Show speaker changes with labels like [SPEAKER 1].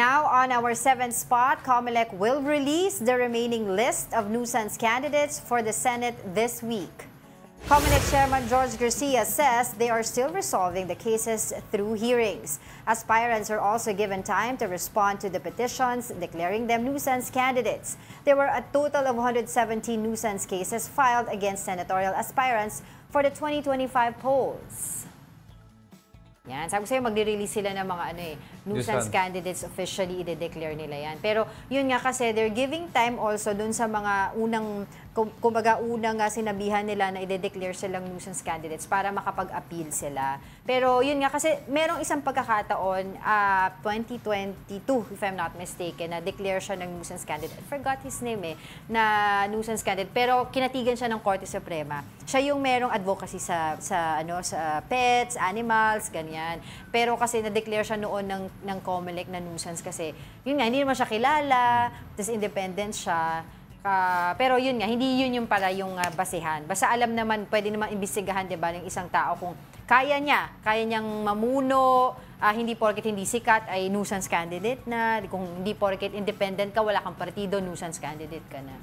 [SPEAKER 1] Now, on our 7th spot, COMELEC will release the remaining list of nuisance candidates for the Senate this week. COMELEC Chairman George Garcia says they are still resolving the cases through hearings. Aspirants are also given time to respond to the petitions declaring them nuisance candidates. There were a total of 117 nuisance cases filed against senatorial aspirants for the 2025 polls. Yan, sabi ko sa'yo, magre-release sila ng mga nuisance candidates, officially i-declare nila yan. Pero yun nga kasi, they're giving time also dun sa mga unang, kumbaga unang sinabihan nila na i-declare silang nuisance candidates para makapag-appeal sila. Pero yun nga kasi, merong isang pagkakataon, 2022, if I'm not mistaken, na declare siya ng nuisance candidate. I forgot his name na nuisance candidate. Pero kinatigan siya ng Korte Suprema. Siya yung merong advocacy sa pets, animals, ganyan. Pero kasi na-declare siya noon ng COMELEC na nuisance kasi, yun nga, hindi naman siya kilala, tapos independent siya. Pero yun nga, hindi yun yung pala yung basehan. Basta alam naman, pwede naman imbestigahan, diba, ng isang tao kung kaya niyang mamuno, hindi porket hindi sikat ay nuisance candidate na, kung hindi porket independent ka, wala kang partido, nuisance candidate ka na.